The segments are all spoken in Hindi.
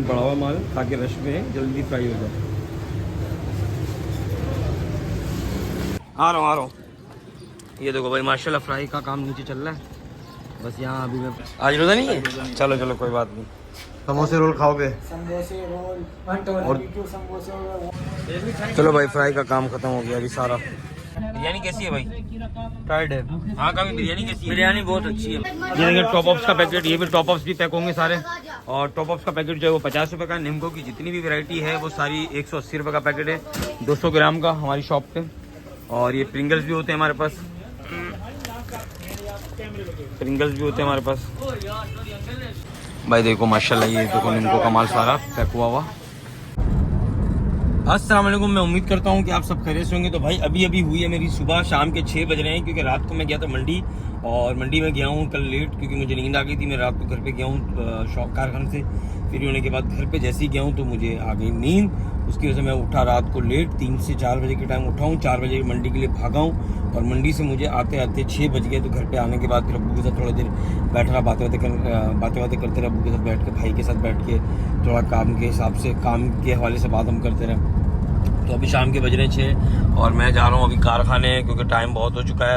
पड़ा हुआ माल ताकि रश में जल्दी फ्राई हो जाए। आ रहा हूँ। ये देखो भाई माशाल्लाह फ्राई का काम नीचे चल रहा है। बस यहाँ अभी मैं आज रोज़ा नहीं है। चलो चलो कोई बात नहीं। समोसे रोल खाओगे? समोसे रोल और चलो भाई फ्राई का काम खत्म हो गया अभी सारा। बिरयानी कैसी है भाई? टाइट है। हाँ का बिरयानी कैसी है? बिरयानी बहुत अच्छी है। ये देखिए टॉप अप्स का पैकेट, ये भी टॉप अप्स भी पैक होंगे सारे। और टॉप अप्स का पैकेट जो है वो 50 रुपये का। निम्को की जितनी भी वैरायटी है वो सारी 180 रुपये का पैकेट है, 200 ग्राम का हमारी शॉप पे। और ये प्रिंगल्स भी होते हैं हमारे पास, हमारे पास। भाई देखो माशाल्लाह ये देखो निम्को का माल सारा पैक हुआ। अस्सलाम वालेकुम, मैं उम्मीद करता हूँ कि आप सब खैरियत से होंगे। तो भाई अभी हुई है मेरी सुबह, शाम के 6 बज रहे हैं, क्योंकि रात को मैं गया था मंडी। और मंडी में गया हूँ कल लेट, क्योंकि मुझे नींद आ गई थी। मैं रात को घर पे गया हूँ शॉप कारखाने से, फ्री होने के बाद घर पे जैसे ही गया हूँ तो मुझे आ गई नींद। उसकी वजह से मैं उठा रात को लेट, 3 से 4 बजे के टाइम उठा हूँ। 4 बजे मंडी के लिए भागा हूँ और मंडी से मुझे आते आते 6 बज गए। तो घर पे आने के बाद फिर अब्बू के साथ थोड़ी देर बैठ रहा, बातें करते रहे। अब्बू के साथ बैठ के, भाई के साथ बैठ के थोड़ा काम के हिसाब से, काम के हवाले से बात हम करते रहे। तो अभी शाम के बज रहे 6 और मैं जा रहा हूँ अभी कारखाने, क्योंकि टाइम बहुत हो चुका है।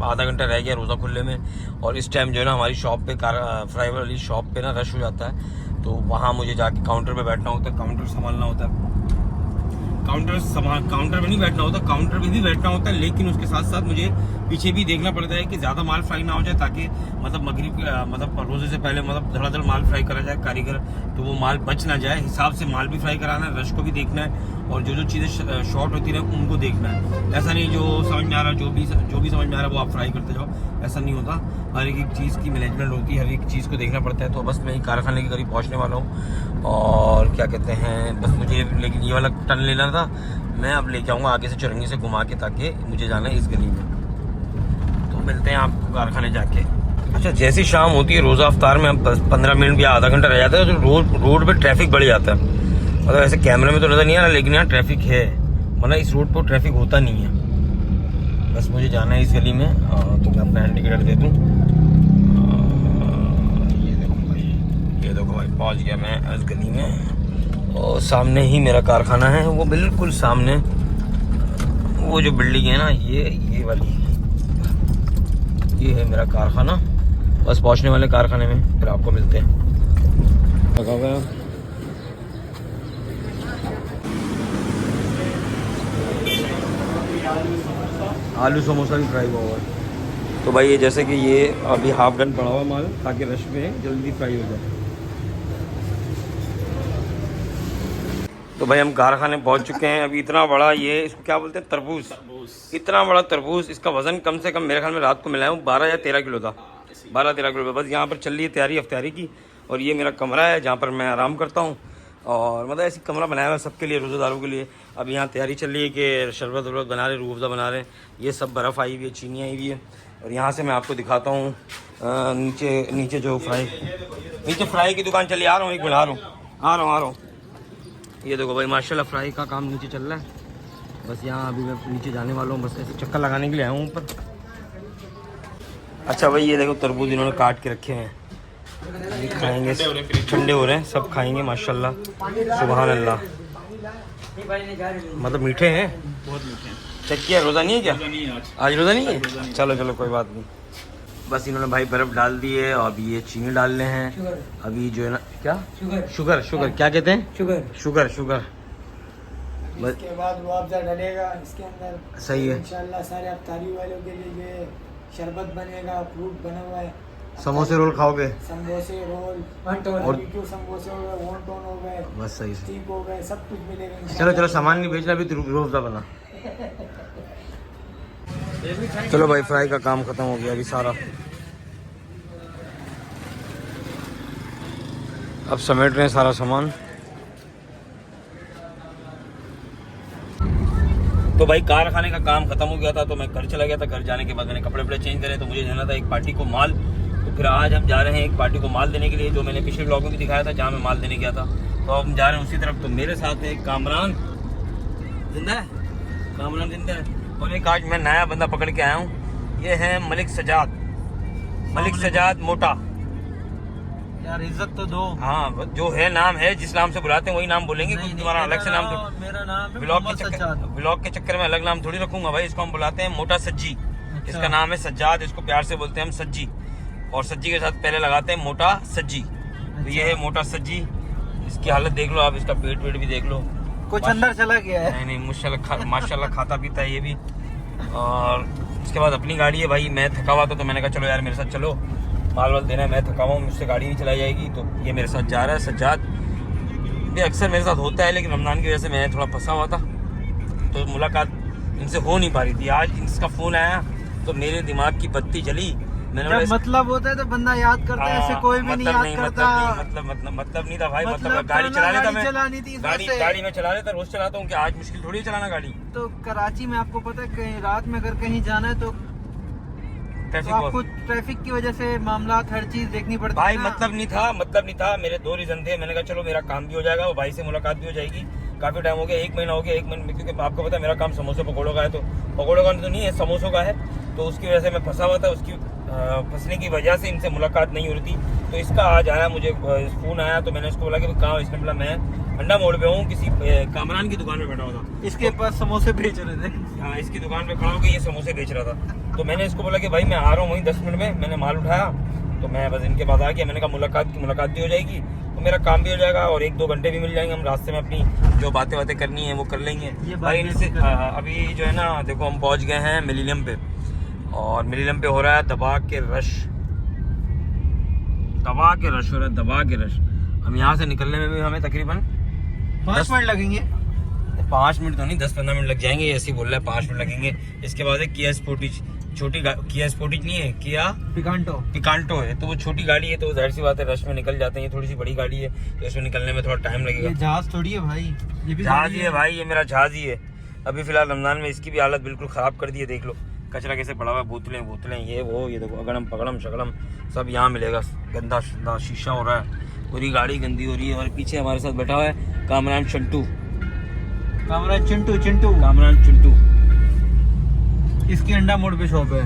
आधा घंटा रह गया रोज़ा खुलने में। और इस टाइम जो है ना हमारी शॉप पे, फ्राई वाली शॉप पे ना रश हो जाता है। तो वहाँ मुझे जाके काउंटर पे बैठना होता है, काउंटर संभालना होता है। काउंटर में नहीं बैठना होता, काउंटर पे भी बैठना होता है, लेकिन उसके साथ साथ मुझे पीछे भी देखना पड़ता है कि ज़्यादा माल फ्राई ना हो जाए, ताकि मतलब मतलब रोज़े से पहले मतलब धड़ाधड़ माल फ्राई करा जाए कारीगर, तो वो माल बच ना जाए। हिसाब से माल भी फ्राई कराना है, रश को भी देखना है, और जो चीज़ें शॉर्ट होती है उनको देखना है। ऐसा नहीं जो समझ में आ रहा, जो भी समझ में आ रहा है वो आप फ्राई करते जाओ, ऐसा नहीं होता। हर एक चीज़ की मैनेजमेंट होती है, हर एक चीज़ को देखना पड़ता है। तो बस मैं कारखाने के करीब पहुँचने वाला हूँ। और क्या कहते हैं, बस मुझे लेकिन ये वाला टर्न लेना था, मैं अब लेके आऊँगा आगे से चुरंगी से घुमा के, ताकि मुझे जाना है इस गली में। तो मिलते हैं आपको कारखाने जाके। अच्छा, जैसी शाम होती है रोज़ा अफ्तार में, अब 15 मिनट या आधा घंटा रह जाता है तो रोड पे ट्रैफिक बढ़ जाता है। मतलब ऐसे कैमरे में तो नज़र नहीं आ रहा, लेकिन यहाँ ट्रैफिक है। मतलब इस रोड पर ट्रैफिक होता नहीं है। बस मुझे जाना है इस गली में। तो मैं अपना इंडिकेटर दे दूँ। ये देखो भाई पहुँच गया मैं इस गली में। और सामने ही मेरा कारखाना है, वो बिल्कुल सामने। वो जो बिल्डिंग है ना, ये वाली, ये है मेरा कारखाना। बस पहुंचने वाले कारखाने में, फिर आपको मिलते हैं। लगा हुआ है आलू समोसा भी फ्राई हुआ है। तो भाई ये जैसे कि ये अभी हाफ डन पड़ा हुआ माल, ताकि रश में जल्दी फ्राई हो जाए। तो भाई हम कारखाने पहुंच चुके हैं। अभी इतना बड़ा, ये इसको क्या बोलते हैं, तरबूज। इतना बड़ा तरबूज, इसका वजन कम से कम मेरे ख्याल में रात को मिला है 12 या 13 किलो था। 12-13 किलो। बस यहाँ पर चल रही है तैयारी अफ्तारी की। और ये मेरा कमरा है जहाँ पर मैं आराम करता हूँ। और मतलब ऐसी कमरा बनाया हुआ है सबके लिए, रोज़ेदारों के लिए। अब यहाँ तैयारी चल रही है कि शरबत वरबत बना रहे, रूह अफ़ज़ा बना रहे हैं। ये सब बर्फ़ आई हुई है, चीनी आई हुई है। और यहाँ से मैं आपको दिखाता हूँ नीचे जो फ्राई की दुकान चली। आ रहा हूँ, एक मिनट आ रहा हूँ। ये देखो भाई माशाल्लाह फ्राई का काम नीचे चल रहा है। बस यहाँ अभी मैं नीचे जाने वाला हूँ, बस ऐसे चक्कर लगाने के लिए आया हूँ ऊपर। अच्छा भाई ये देखो तरबूज इन्होंने काट के रखे हैं, खाएंगे। ठंडे हो रहे हैं, सब खाएंगे माशाल्लाह, सुभान अल्लाह। मतलब मीठे हैं, बहुत मीठे हैं। चेक किया, रोज़ा नहीं है क्या? आज रोज़ा नहीं है। चलो कोई बात नहीं। बस इन्होंने भाई बर्फ़ डाल दी है, और अभी ये चीनी डाल रहे हैं। अभी जो है ना, क्या शुगर क्या कहते हैं, शुगर। इसके बाद रूह अफ़ज़ा डलेगा इसके अंदर। सही है। इंशाल्लाह सारे अफ्तारी वालों के लिए शरबत बनेगा, फ्रूट बना हुआ है। समोसे रोल खाओगे? समोसे रोल और समोसे हो गए, वॉन्टोन हो गए, बस सही से स्टीक हो गए, सब कुछ मिलेगा। चलो सामान नहीं बेचना, अभी रूह अफ़ज़ा बना। चलो भाई फ्राई का काम खत्म हो गया अभी सारा। अब समेट रहे हैं सारा सामान। तो भाई कारखाने का काम खत्म हो गया था, तो मैं घर चला गया था। घर जाने के बाद मैंने कपड़े चेंज करे, तो मुझे जाना था एक पार्टी को माल। तो फिर आज हम जा रहे हैं एक पार्टी को माल देने के लिए, जो मैंने पिछले ब्लॉग में भी दिखाया था, जहाँ मैं माल देने गया था। तो अब हम जा रहे हैं उसी तरफ। तो मेरे साथ है कामरान, जिंदा है, कामरान जिंदा है। और एक आज मैं नया बंदा पकड़ के आया हूँ, ये है मलिक सजाद मोटा। यार इज्जत तो दो। हाँ जो है नाम है, जिस नाम से बुलाते हैं वही नाम बोलेंगे, नहीं, कुछ नहीं, तुम्हारा अलग से नाम मेरा नाम है ब्लॉग मोहम्मद के सज्जाद। ब्लॉग के चक्कर में अलग नाम थोड़ी रखूंगा भाई। इसको हम बुलाते हैं मोटा सज्जी। अच्छा। इसका नाम है सज्जाद, इसको प्यार से बोलते हैं हम सज्जी, और सज्जी के साथ पहले लगाते हैं मोटा सज्जी। तो ये है मोटा सज्जी। इसकी हालत देख लो आप, इसका पेट वेट भी देख लो, कुछ अंदर चला गया है। नहीं माशाल्लाह खाता पीता है ये भी। और उसके बाद अपनी गाड़ी है भाई, मैं थका हुआ तो मैंने कहा चलो यार मेरे साथ चलो, माल वाल देना है, मैं थका हुआ हूँ, मुझसे गाड़ी नहीं चलाई जाएगी, तो ये मेरे साथ जा रहा है सज्जाद। ये अक्सर मेरे साथ होता है, लेकिन रमज़ान की वजह से मैं थोड़ा फंसा हुआ था, तो मुलाकात इनसे हो नहीं पा रही थी। आज इसका फ़ोन आया तो मेरे दिमाग की बत्ती जली। मैंने जब मतलब होता है तो बंदा याद करता है, ऐसे कोई भी नहीं याद करता। मतलब नहीं था भाई, मतलब गाड़ी चला लेता मैं, चलानी थी गाड़ी में चला लेता, रोज चलाता हूँ, कि आज मुश्किल थोड़ी है चलाना गाड़ी। तो कराची में आपको पता है कहीं रात में अगर कहीं जाना है तो आपको ट्रैफिक की वजह से मामला हर चीज देखनी पड़ती है भाई। ना। मतलब नहीं था, मेरे दो रीजन थे। मैंने कहा चलो मेरा काम भी हो जाएगा, वो भाई से मुलाकात भी हो जाएगी। काफी टाइम हो गया, 1 महीना हो गया, 1 महीने, क्योंकि आपको पता है मेरा काम समोसे पकौड़ों का है, तो पकौड़ों का तो नहीं है, समोसों का है, तो उसकी वजह से मैं फंसा हुआ था। उसकी फंसने की वजह से इनसे मुलाकात नहीं हो रही थी। तो इसका आज आया, मुझे फ़ोन आया, तो मैंने इसको बोला कि कहाँ। इसने बोला मैं अंडा मोड़ पे हूँ, किसी कामरान की दुकान पे बैठा हुआ था, इसके पास समोसे बेच रहे थे। हाँ, इसकी दुकान पे खड़ा होकर ये समोसे बेच रहा था। तो मैंने इसको बोला कि भाई मैं आ रहा हूँ वहीं 10 मिनट में। मैंने माल उठाया तो मैं बस इनके पास आ गया। मैंने कहा मुलाकात भी हो जाएगी, तो मेरा काम भी हो जाएगा, और 1-2 घंटे भी मिल जाएंगे। हम रास्ते में अपनी जो बातें करनी है वो कर लेंगे भाई इनसे। अभी जो है ना, देखो हम पहुँच गए हैं मिलेनियम पे, और मिलेनियम पे हो रहा है दबा के रश हो रहा है, दबा के रश। हम यहाँ से निकलने में भी हमें तकरीबन 5 मिनट लगेंगे। 5 मिनट तो नहीं, 10-15 मिनट लग जाएंगे, ऐसे ही बोल रहा है 5 मिनट लगेंगे। इसके बाद है किया स्पोर्टिज, छोटी किया स्पोर्टिज नहीं है, किया पिकांटो है, तो वो छोटी गाड़ी है, तो जाहिर सी बात है रश में निकल जाते हैं। ये थोड़ी सी बड़ी गाड़ी है, तो इसमें निकलने में थोड़ा टाइम लगेगा। ये जहाज थोड़ी है भाई, ये भी जहाज ही है भाई, ये मेरा जहाज ही है। अभी फिलहाल रमजान में इसकी भी हालत बिल्कुल ख़राब कर दी है। देख लो कचरा कैसे पड़ा हुआ है, बोतलें ये वो, ये देखो अगड़म पगड़म शकड़म सब यहाँ मिलेगा। गंदा शीशा हो रहा है, पूरी गाड़ी गंदी हो रही है। और पीछे हमारे साथ बैठा हुआ है कामरान चिंटू। इसकी अंडा मोड़ पे शॉप है।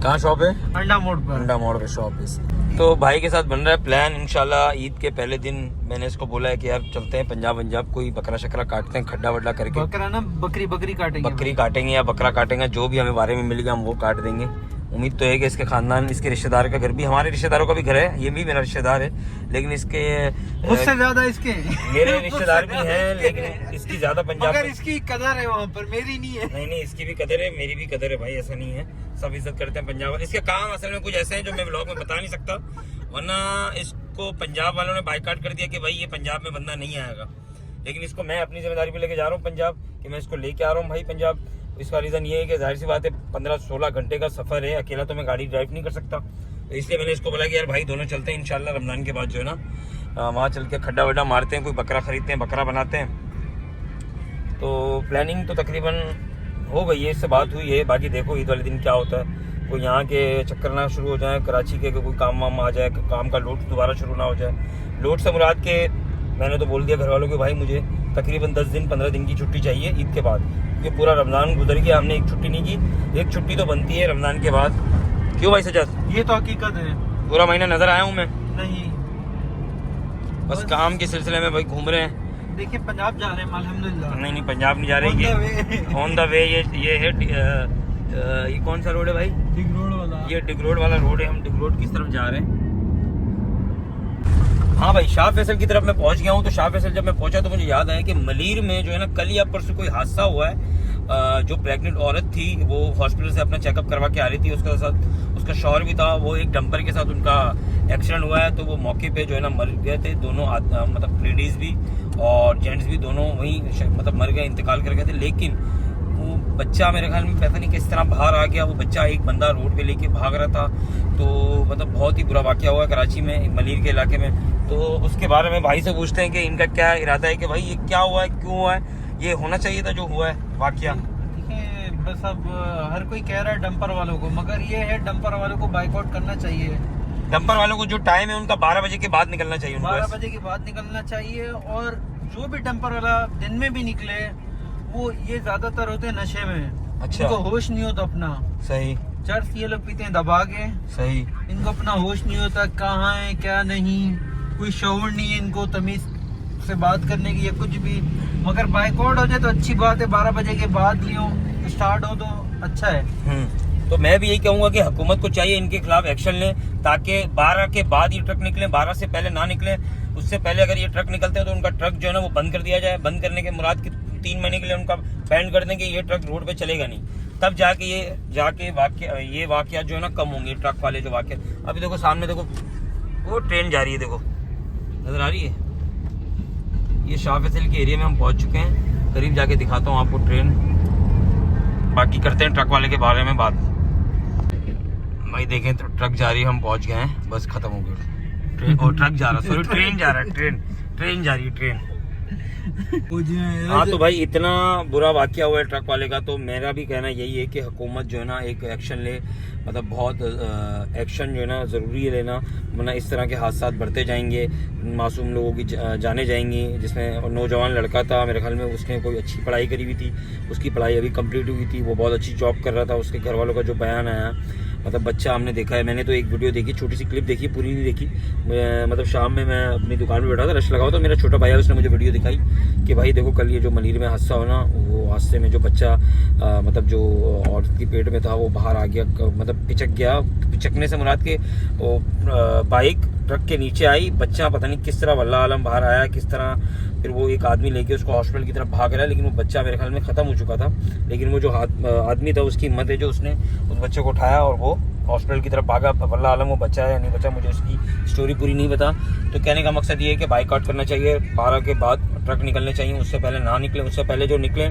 कहाँ शॉप है? अंडा मोड़ पे शॉप है। तो भाई के साथ बन रहा है प्लान, इंशाल्लाह ईद के पहले दिन मैंने इसको बोला है कि यार चलते हैं पंजाब कोई बकरा शकरा काटते हैं, खड्डा वड्डा करके। बकरा ना, बकरी काटेंगे या बकरा काटेंगे, जो भी हमें बारे में मिलेगा हम वो काट देंगे। उम्मीद तो है कि इसके खानदान, इसके रिश्तेदार का घर भी, हमारे रिश्तेदारों का भी घर है, ये भी मेरा रिश्तेदार है, लेकिन इसके मुझसे ज्यादा इसके मेरे रिश्तेदार भी हैं, लेकिन इसकी ज्यादा पंजाब मगर इसकी कदर है वहाँ पर, मेरी नहीं है। नहीं, इसकी भी कदर है, मेरी भी कदर है भाई, ऐसा नहीं है, सब इज्जत करते हैं पंजाब। इसके काम असल में कुछ ऐसे हैं जो मैं व्लॉग में बता नहीं सकता, वरना इसको पंजाब वालों ने बाइकाट कर दिया कि भाई ये पंजाब में बंदा नहीं आएगा। लेकिन इसको मैं अपनी जिम्मेदारी पे लेके जा रहा हूँ पंजाब, कि मैं इसको लेके आ रहा हूँ भाई पंजाब। इसका रीज़न ये है कि जाहिर सी बात है 15-16 घंटे का सफ़र है, अकेला तो मैं गाड़ी ड्राइव नहीं कर सकता, तो इसलिए मैंने इसको बोला कि यार भाई दोनों चलते हैं इंशाल्लाह रमज़ान के बाद जो है ना, वहाँ चल के खड्डा वड्डा मारते हैं, कोई बकरा खरीदते हैं, बकरा बनाते हैं। तो प्लानिंग तो तकरीबन हो गई है, इससे बात हुई है। बाकी देखो ईद वाले दिन क्या होता है, कोई यहाँ के चक्कर ना शुरू हो जाए, कराची के कोई काम वाम आ जाए, काम का लोड दोबारा शुरू ना हो जाए। लोड से मुराद के मैंने तो बोल दिया घर वालों को भाई मुझे तकरीबन 10 दिन 15 दिन की छुट्टी चाहिए ईद के बाद, ये पूरा रमज़ान गुजर गया, हमने एक छुट्टी नहीं की, एक छुट्टी तो बनती है रमज़ान के बाद। क्यों भाई सजाद? ये तो हकीकत है। पूरा महीना नजर आया हूँ मैं? नहीं, बस काम के सिलसिले में भाई घूम रहे हैं। देखिए पंजाब जा रहे हैं अल्हम्दुलिल्लाह। नहीं पंजाब नहीं जा रहे, ये ऑन द वे, ये है ये कौन सा रोड है भाई? डिगरोड वाला। ये डिगरोड वाला रोड है, हम डिगरोड किस तरफ जा रहे हैं? हाँ भाई, शाह फैसल की तरफ मैं पहुंच गया हूँ। तो शाह फैसल जब मैं पहुंचा तो मुझे याद आया कि मलीर में जो है ना, कल या परसों कोई हादसा हुआ है। जो प्रेग्नेंट औरत थी वो हॉस्पिटल से अपना चेकअप करवा के आ रही थी, उसके साथ उसका शौहर भी था, वो एक डंपर के साथ उनका एक्सीडेंट हुआ है। तो वो मौके पे जो है ना मर गए थे दोनों, मतलब लेडीज़ भी और जेंट्स भी, दोनों वहीं मतलब मर गए, इंतकाल कर गए थे। लेकिन वो बच्चा मेरे ख्याल में पता नहीं किस तरह बाहर आ गया, वो बच्चा एक बंदा रोड पे लेके भाग रहा था। तो मतलब बहुत ही बुरा वाकया हुआ कराची में, मलीर के इलाके में। तो उसके बारे में भाई से पूछते हैं कि इनका क्या इरादा है, कि भाई ये क्या हुआ है, क्यों हुआ है, ये होना चाहिए था जो हुआ है वाकया। देखिए बस अब हर कोई कह रहा है डंपर वालों को, मगर ये है डंपर वालों को बाइकआउट करना चाहिए। डंपर वालों को जो टाइम है उनका 12 बजे के बाद निकलना चाहिए, 12 बजे के बाद निकलना चाहिए। और जो भी डंपर वाला दिन में भी निकले, वो ये ज्यादातर होते हैं नशे में। अच्छा, इनको होश नहीं होता अपना। सही। चर्स ये लोग पीते हैं दबा के, सही। इनको अपना होश नहीं होता कहाँ है क्या नहीं। कोई शऊर नहीं है इनको तमीज से बात करने की या कुछ भी। मगर बाइकआउट हो जाए तो अच्छी बात है, 12 बजे के बाद लियो स्टार्ट हो तो अच्छा है। तो मैं भी यही कहूंगा कि हुकूमत को चाहिए इनके खिलाफ एक्शन लें, ताकि 12 के बाद ये ट्रक निकले, 12 से पहले ना निकले। उससे पहले अगर ये ट्रक निकलते हैं तो उनका ट्रक जो है ना वो बंद कर दिया जाए। बंद करने के मुराद की 3 महीने के लिए उनका बैन कर दें कि ये ट्रक रोड पे चलेगा नहीं, तब जाके ये वाकया जो है ना कम होंगे, ट्रक वाले जो वाकया। अभी देखो सामने देखो वो ट्रेन जा रही है, देखो नजर आ रही है। ये शाह फैसल के एरिया में हम पहुंच चुके हैं, करीब जाके दिखाता हूँ आपको ट्रेन। बाकी करते हैं ट्रक वाले के बारे में बात। भाई देखें तो ट्रक जा रही है, हम पहुंच गए हैं, बस खत्म हो गया ट्रेन। और ट्रक जा रहा है, सॉरी ट्रेन जा रहा है, ट्रेन जा रही है, ट्रेन। हाँ तो भाई इतना बुरा वाकया हुआ है ट्रक वाले का, तो मेरा भी कहना यही है कि हुकूमत जो है ना एक एक्शन ले, मतलब बहुत एक्शन जो है ना ज़रूरी है लेना, वरना इस तरह के हादसा बढ़ते जाएंगे, मासूम लोगों की जाने जाएंगी। जिसमें नौजवान लड़का था मेरे ख्याल में, उसने कोई अच्छी पढ़ाई करी हुई थी, उसकी पढ़ाई अभी कंप्लीट हुई थी, वो बहुत अच्छी जॉब कर रहा था। उसके घर वालों का जो बयान आया, मतलब बच्चा हमने देखा है, मैंने तो एक वीडियो देखी, छोटी सी क्लिप देखी, पूरी नहीं देखी। मतलब शाम में मैं अपनी दुकान पे बैठा था, रश लगा हुआ, तो मेरा छोटा भाई है, उसने मुझे वीडियो दिखाई कि भाई देखो कल ये जो मलीर में हादसा हो ना, वो हादसे में जो बच्चा मतलब जो औरत की पेट में था वो बाहर आ गया, मतलब पिचक गया। पिचकने से मुराद के वो बाइक ट्रक के नीचे आई, बच्चा पता नहीं किस तरह वल्लाह आलम बाहर आया, किस तरह फिर वो एक आदमी लेके उसको हॉस्पिटल की तरफ भाग रहा है, लेकिन वो बच्चा मेरे ख्याल में ख़त्म हो चुका था। लेकिन वो जो आदमी था उसकी हिम्मत है जो उसने उस बच्चे को उठाया और वो हॉस्पिटल की तरफ भागा। वल्लाह आलम वो बच्चा है या नहीं बच्चा, मुझे उसकी स्टोरी पूरी नहीं पता। तो कहने का मकसद ये है कि बाइकआउट करना चाहिए, 12 के बाद ट्रक निकलने चाहिए, उससे पहले ना निकले। उससे पहले जो निकले,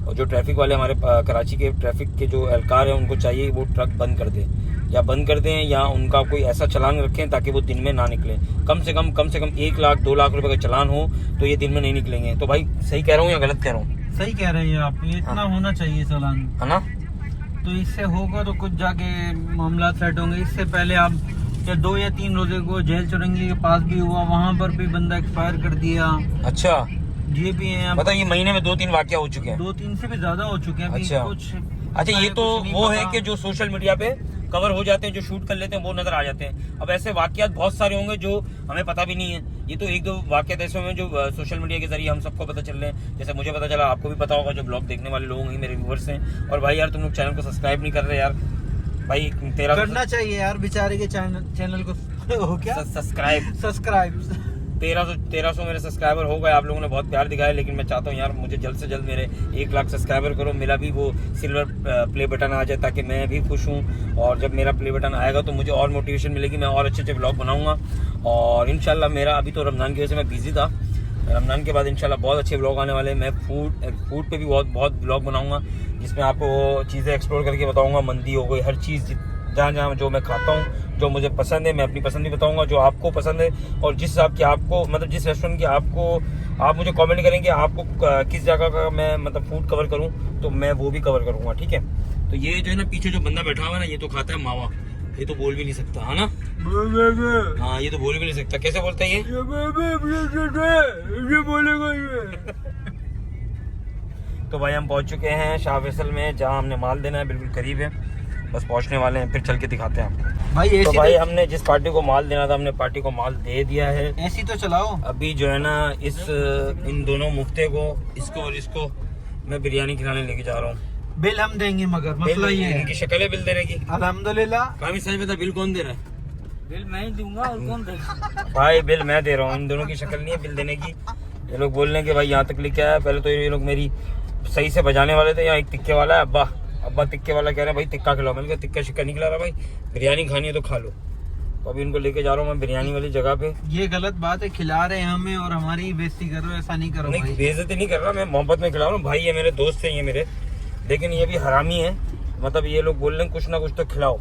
और जो ट्रैफिक वाले हमारे कराची के ट्रैफिक के जो एहलकार हैं उनको चाहिए वो ट्रक बंद कर दें, या बंद कर दें या उनका कोई ऐसा चलान रखें ताकि वो दिन में ना निकलें। कम से कम 1 लाख 2 लाख रुपए का चलान हो तो ये दिन में नहीं निकलेंगे। तो भाई सही कह रहा हूँ या गलत कह रहा हूँ? सही कह रहे हैं आप, ये इतना होना चाहिए चलान, है ना? तो इससे होगा तो कुछ जाके मामला सेट होंगे। इससे पहले आप 2 या 3 रोजे को जेल चुरंगी के पास भी हुआ, वहाँ पर भी बंदा एक्सपायर कर दिया। अच्छा, ये भी है, मतलब ये महीने में 2-3 वाकया हो चुके हैं? 2-3 से भी ज्यादा हो चुके हैं अभी। अच्छा कुछ अच्छा, ये तो वो है कि जो सोशल मीडिया पे कवर हो जाते हैं, जो शूट कर लेते हैं वो नजर आ जाते हैं। अब ऐसे वाकयात बहुत सारे होंगे जो हमें पता भी नहीं है। ये तो 1-2 वाकयात ऐसे होंगे जो सोशल मीडिया के जरिए हम सबको पता चल रहे हैं। जैसे मुझे पता चला, आपको भी पता होगा, जो ब्लॉग देखने वाले लोग होंगे मेरे व्यूअर्स हैं। और भाई यार तुम लोग चैनल को सब्सक्राइब नहीं कर रहे यार, भाई तेरा करना चाहिए यार बेचारे के चैनल को हो क्या सब्सक्राइब 1300 मेरे सब्सक्राइबर हो गए। आप लोगों ने बहुत प्यार दिखाया, लेकिन मैं चाहता हूँ यार मुझे जल्द से जल्द मेरे 1 लाख सब्सक्राइबर करो, मेरा भी वो सिल्वर प्ले बटन आ जाए ताकि मैं भी खुश हूँ। और जब मेरा प्ले बटन आएगा तो मुझे और मोटिवेशन मिलेगी, मैं और अच्छे ब्लॉग बनाऊंगा। और इंशाल्लाह मेरा अभी तो रमज़ान की वजह से मैं बिजी था, रमज़ान के बाद इंशाल्लाह बहुत अच्छे ब्लॉग आने वाले हैं। मैं फूड पे भी बहुत ब्लॉग बनाऊंगा, जिसमें आपको वो चीज़ें एक्सप्लोर करके बताऊँगा। मंदी हो गई, हर चीज़ जहाँ जो मैं खाता हूँ, जो मुझे पसंद है, मैं अपनी पसंद भी बताऊंगा, जो आपको पसंद है। और जिस हिसाब की आपको, मतलब जिस रेस्टोरेंट की आपको, आप मुझे कमेंट करेंगे आपको किस जगह का मैं मतलब फूड कवर करूं, तो मैं वो भी कवर करूंगा, ठीक है? तो ये जो है ना पीछे जो बंदा बैठा हुआ है ना, ये तो खाता है मावा, ये तो बोल भी नहीं सकता, है ना? हाँ, ये तो बोल भी नहीं सकता। कैसे बोलता है ये बोलेगा। तो भाई हम पहुंच चुके हैं शाह फैसल में, जहाँ हमने माल देना है, बिल्कुल करीब है, बस पहुंचने वाले हैं, फिर चल के दिखाते हैं आपको। भाई तो भाई हमने जिस पार्टी को माल देना था, हमने पार्टी को माल दे दिया है। ऐसी तो चलाओ। अभी जो है ना इन दोनों मुफ्ते को, इसको और इसको मैं बिरयानी खिलाने लेके जा रहा हूँ। बिल हम देंगे, मगर मसला ये है इनकी शक्ल है बिल देने की। अल्हम्दुलिल्लाह। काफी सच बता, बिल कौन दे रहा है? बिल मैं ही दूंगा, और कौन देगा? भाई बिल मैं दे रहा हूँ, इन दोनों की शक्ल नहीं है बिल देने की। ये लोग बोल रहे हैं कि भाई यहाँ तक लेके आया। पहले तो ये लोग मेरी सही से बजाने वाले थे, यहाँ एक तिक्के वाला है, अब्बा तिक्के वाला कह रहे हैं भाई टिक्का खिलाओ। मैंने कहा टिक्का शिक्का नहीं खिला रहा भाई, बिरयानी खानी है तो खा लो। तो अभी इनको लेके जा रहा हूँ मैं बिरयानी वाली जगह पे। ये गलत बात है, खिला रहे हैं हमें और हमारी बेइज्जती कर रहे हो, ऐसा नहीं करो। नहीं, बेइज्जती नहीं कर रहा मैं, मोहब्बत में खिला रहा हूँ भाई, ये मेरे दोस्त हैं ये मेरे, लेकिन ये भी हरामी है। मतलब ये लोग बोल रहे हैं कुछ ना कुछ तो खिलाओ,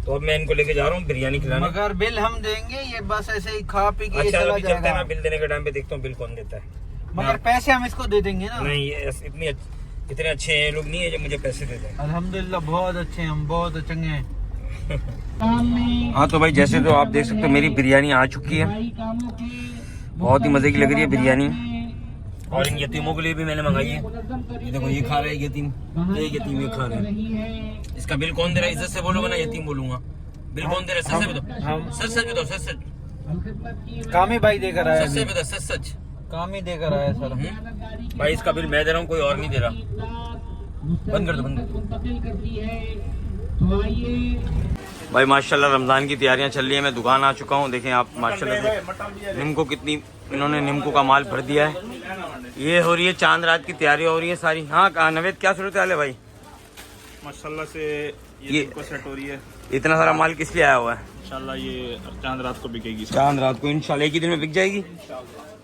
तो अब मैं इनको लेके जा रहा हूँ बिरयानी खिलाने। मगर बिल हम देंगे, ये बस ऐसे ही खा पी के चला जाएगा ना। बिल देने के टाइम पे देखता हूँ बिल कौन देता है, मगर पैसे हम इसको दे देंगे ना। नहीं, ये इतने अच्छे लोग नहीं है जो मुझे पैसे दे दें। अल्हम्दुलिल्लाह बहुत अच्छे हैं हम, बहुत चंगे हैं। हाँ तो भाई जैसे तो आप देख सकते हो मेरी बिरयानी आ चुकी है, बहुत ही मजे की लग रही है बिरयानी। और इन यतीमों के लिए भी मैंने मंगाई है। ये देखो ये खा रहे हैं यतीम, ये खा रहे हैं। इसका बिल कौन दे रहा है? इज्जत से बोलो, वरना यतीम बोलूंगा। बिल कौन दे रहा है? सच बताओ, सच बताओ, सच काम ही भाई देकर आया सच से अभी। बता, सच सच। काम ही देकर आया सर। भाई इसका बिल मैं दे रहा हूँ, कोई और नहीं दे रहा। बंद कर दो, बंद कर दो। भाई माशाल्लाह रमज़ान की तैयारियां चल रही है। मैं दुकान आ चुका हूँ, देखें आप माशाल्लाह से निम्को कितनी इन्होंने निम्को का माल भर दिया है। ये हो रही है चांद रात की तैयारी हो रही है सारी। हाँ नवेद, क्या सूरत हाल है भाई? माशाल्लाह से ये को सेट हो रही है। इतना सारा माल किस लिए आया हुआ है? इंशाल्लाह ये चांद रात को बिकेगी। चांद रात को इंशाल्लाह एक ही दिन में बिक जाएगी।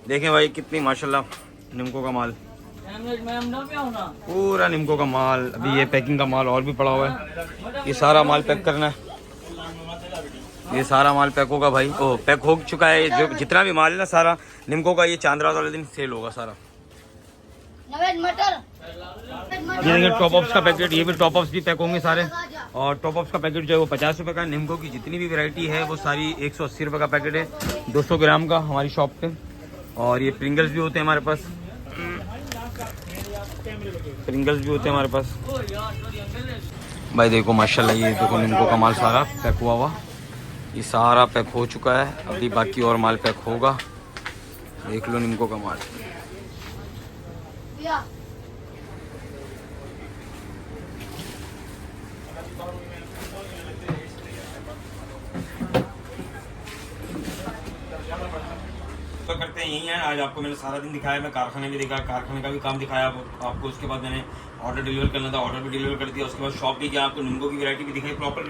देखें भाई कितनी माशाल्लाह निम्को का माल, पूरा निम्को का माल। अभी ये पैकिंग का माल और भी पड़ा हुआ है, ये सारा माल पैक करना है। ये सारा माल पैक होगा भाई, ओ पैक हो चुका है। जो जितना भी माल है ना सारा निम्को का, ये चांद रात वाले दिन सेल होगा सारा। ये देखिए टॉप अप्स का पैकेट, ये भी टॉप अप्स भी पैक होंगे सारे। और टॉप अप्स का पैकेट जो है वो 50 रुपये का। निम्को की जितनी भी वैरायटी है वो सारी 180 रुपये का पैकेट है, 200 ग्राम का हमारी शॉप पे। और ये प्रिंगल्स भी होते हैं हमारे पास, प्रिंगल्स भी होते हैं हमारे पास। भाई देखो माशाल्लाह, ये देखो निम्को का माल सारा पैक हुआ हुआ, ये सारा पैक हो चुका है। अभी बाकी और माल पैक होगा। देख लो निम्को का माल। तो करते हैं यही है। आज आपको मैंने सारा दिन दिखाया, मैं कारखाने भी दिखाया, कारखाने का भी काम दिखाया आपको। उसके बाद मैंने ऑर्डर डिलीवर करना था, ऑर्डर भी डिलीवर कर दिया। उसके बाद शॉप भी किया, आपको निम्को की वैरायटी भी दिखाई। प्रॉपर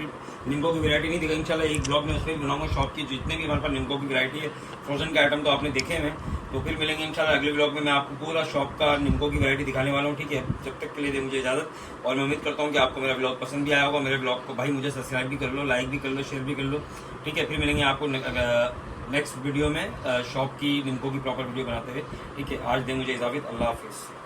निम्को की वैरायटी नहीं दिखाई, इंशाल्लाह एक ब्लॉग में उसमें भी बनाऊंगा शॉप की जितने भी हमारे पास निम्को की वैरायटी है। फ्रोजन के आइटम तो आपने देखे हैं, तो फिर मिलेंगे इंशाल्लाह अगले ब्लॉग में। मैं आपको पूरा शॉप का निम्को की वैरायटी दिखाने वाला हूँ, ठीक है। जब तक के लिए दे मुझे इजाजत, और मैं उम्मीद करता हूँ कि आपको मेरा ब्लॉग पसंद भी आया होगा। मेरे ब्लॉग को भाई मुझे सब्सक्राइब भी कर लो, लाइक भी कर लो, शेयर भी कर लो, ठीक है। फिर मिलेंगे आपको नेक्स्ट वीडियो में शॉप की निम्को की प्रॉपर वीडियो बनाते हुए, ठीक है। आज दे मुझे इजाजत, अल्लाह हाफिज़।